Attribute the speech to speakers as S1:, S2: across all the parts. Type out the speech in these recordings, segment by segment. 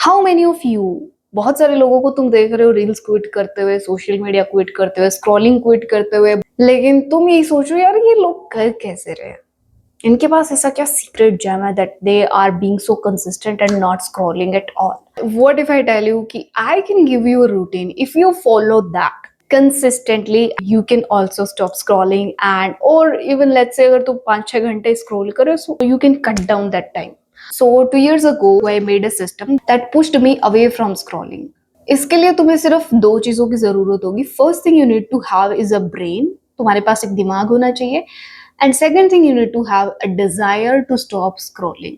S1: How many of you, बहुत सारे लोगों को तुम देख रहे हो रील्स क्विट करते हुए, सोशल मीडिया क्विट करते हुए, स्क्रॉलिंग क्विट करते हुए, लेकिन तुम यही सोचो यार ये लोग कर कैसे रहे हैं? इनके पास ऐसा क्या सीक्रेट जेम है that they are being so consistent and not scrolling at all? What if I tell you कि I can give you a routine, if you follow that consistently you can also stop scrolling, and or even let's say अगर तुम 5-6 घंटे scroll करो so you can cut down that time. So 2 years ago I made a system that pushed me away from scrolling. इसके लिए तुम्हें सिर्फ दो चीजों की जरूरत होगी. First thing you need to have is a brain, तुम्हारे पास एक दिमाग होना चाहिए. And second thing you need to have a desire to stop scrolling.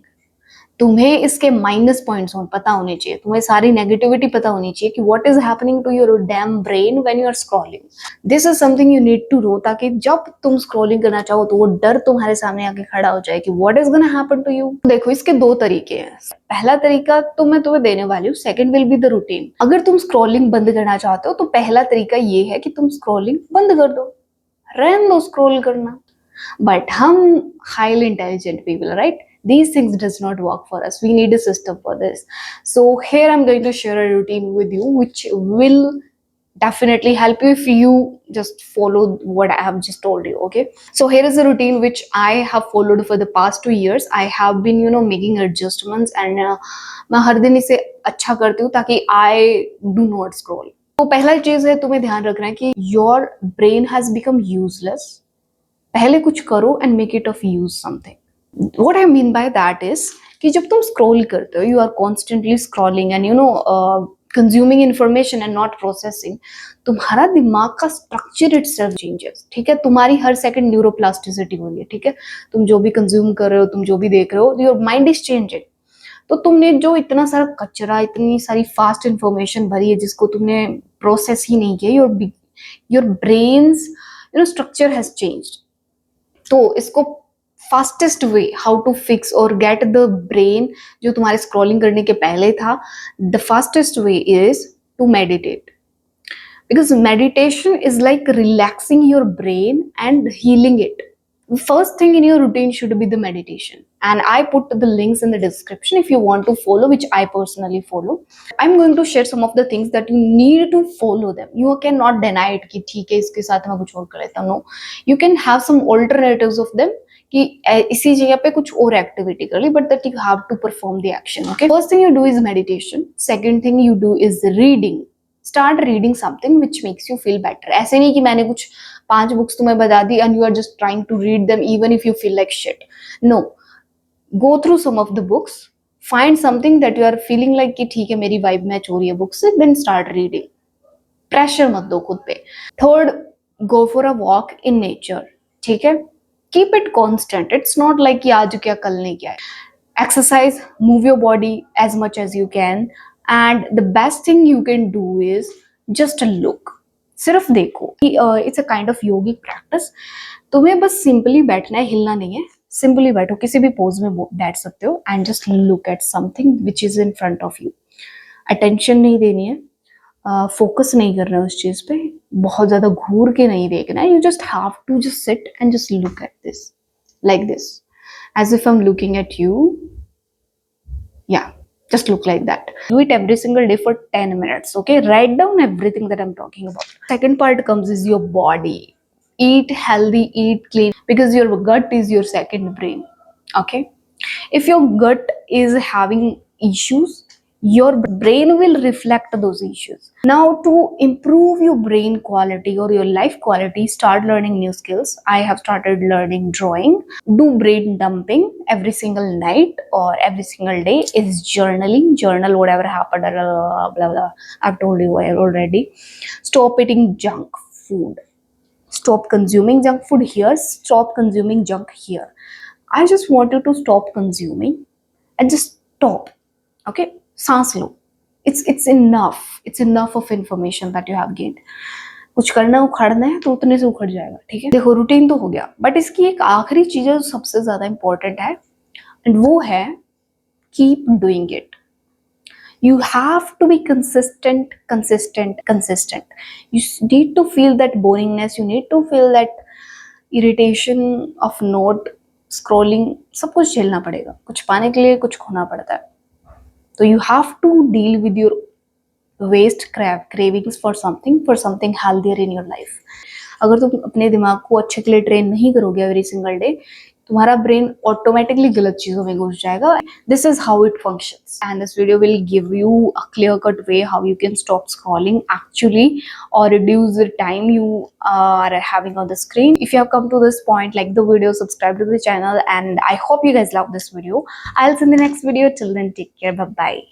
S1: तुम्हें इसके माइनस पॉइंट्स पता होने चाहिए, तुम्हें सारी नेगेटिविटी पता होनी चाहिए कि what is happening to your damn brain when you are scrolling. This is something you need to know, ताकि जब तुम स्क्रॉलिंग करना चाहो तो वो डर तुम्हारे सामने आके खड़ा हो जाए कि what is gonna happen to you. देखो इसके दो तरीके हैं. पहला तरीका तो मैं तुम्हें देने वाली हूँ, second will be the routine. अगर तुम स्क्रॉलिंग बंद करना चाहते हो तो पहला तरीका ये है कि तुम स्क्रॉलिंग बंद कर दो, रहने दो स्क्रॉल करना. बट हम highly intelligent people, right? These things does not work for us. We need a system for this. So here I'm going to share a routine with you which will definitely help you if you just follow what I have just told you. Okay, so here is a routine which I have followed for the past 2 years. I have been making adjustments, and मैं हर दिन इसे अच्छा करती हूँ ताकि I do not scroll. तो पहला चीज है तुम्हें ध्यान रखना है कि your brain has become useless. पहले कुछ करो and make it of use something. What I mean by that is कि जब तुम स्क्रॉल करते हो, you are constantly scrolling and consuming information and not processing, तुम्हारा दिमाग का स्ट्रक्चर इटसेल्फ चेंजेस. ठीक है, तुम्हारी हर सेकंड न्यूरोप्लास्टिसिटी हो रही है. ठीक है, तुम जो भी कंज्यूम कर रहे हो, तुम जो भी देख रहे हो, योर माइंड इज चेंजिंग. तो तुमने जो इतना सारा कचरा, इतनी सारी फास्ट इंफॉर्मेशन भरी है जिसको तुमने प्रोसेस ही नहीं किया, your brain's structure has changed. तो इसको fastest way how to fix और गेट द ब्रेन जो तुम्हारे स्क्रॉलिंग करने के पहले था, the fastest way is to meditate. because meditation is like relaxing your brain and healing it. First thing in your routine should be the meditation, and I put the links in the description if you want to follow, which I personally follow. I'm going to share some of the things that you need to follow them. You cannot deny it कि ठीक है इसके साथ मैं कुछ और कर लेता हूँ. No, you can have some alternatives of them कि इसी जगह पे कुछ और एक्टिविटी कर ली, but that you have to perform the action. Okay, first thing you do is meditation. Second thing you do is reading. Start reading something which makes you feel better. ऐसे नहीं कि मैंने कुछ 5 बुक्स तुम्हें बता दी and you are just trying to read them even if you feel like shit. No, go through some of the books, find something that you are feeling like कि ठीक है मेरी vibe मैच हो रही है book से, then start reading. Pressure मत दो खुद पे. Third, go for a walk in nature. ठीक है, keep it constant. It's not like कि आज क्या कल नहीं क्या है. Exercise, move your body as much as you can, and the best thing you can do is just look. सिर्फ देखो. It's a kind of yogic practice. तुम्हें बस सिंपली बैठना है, हिलना नहीं है. सिंपली बैठो, किसी भी पोज में बैठ सकते हो, and just look eight something which is in front of you. Attention नहीं देनी है, फोकस नहीं करना है उस चीज पे, बहुत ज्यादा घूर के नहीं देखना है. You just have to just sit and just look at this like this, as if I'm looking at you. Yeah, just look like that. Do it every single day for 10 minutes. Okay, write down everything that I'm talking about. Second part comes is your body. Eat healthy, eat clean, because your gut is your second brain. Okay, if your gut is having issues, your brain will reflect those issues. Now, to improve your brain quality or your life quality, start learning new skills. I have started learning drawing. Do brain dumping every single night or every single day. Is journaling. Journal whatever happened, blah blah blah. I've told you already. Stop eating junk food. Stop consuming junk food here. Stop consuming junk here. I just want you to stop consuming and just stop. Okay, सांस लो. It's enough. It's enough of information that you have gained. कुछ करना उखाड़ना है तो उतने से उखड़ जाएगा. ठीक है, देखो रूटीन तो हो गया, बट इसकी एक आखिरी चीज जो सबसे ज्यादा इंपॉर्टेंट है, एंड वो है keep doing it. You have to be consistent. You need to feel that boringness. You need to feel that irritation of not scrolling. सब कुछ झेलना पड़ेगा. कुछ पाने के लिए कुछ खोना पड़ता है. So you have to deal with your waste cravings for something healthier in your life. अगर तुम अपने दिमाग को अच्छे के लिए ट्रेन नहीं करोगे एवरी सिंगल डे, तुम्हारा ब्रेन ऑटोमेटिकली गलत चीजों में घुस जाएगा. This is how it functions and this video will give you a clear cut way how you can stop scrolling actually or reduce the time you are having on the screen. If you have come to this point, like the video, subscribe to the channel, and I hope you guys love this video. I'll see you in the next video. Till then, take care. Bye bye.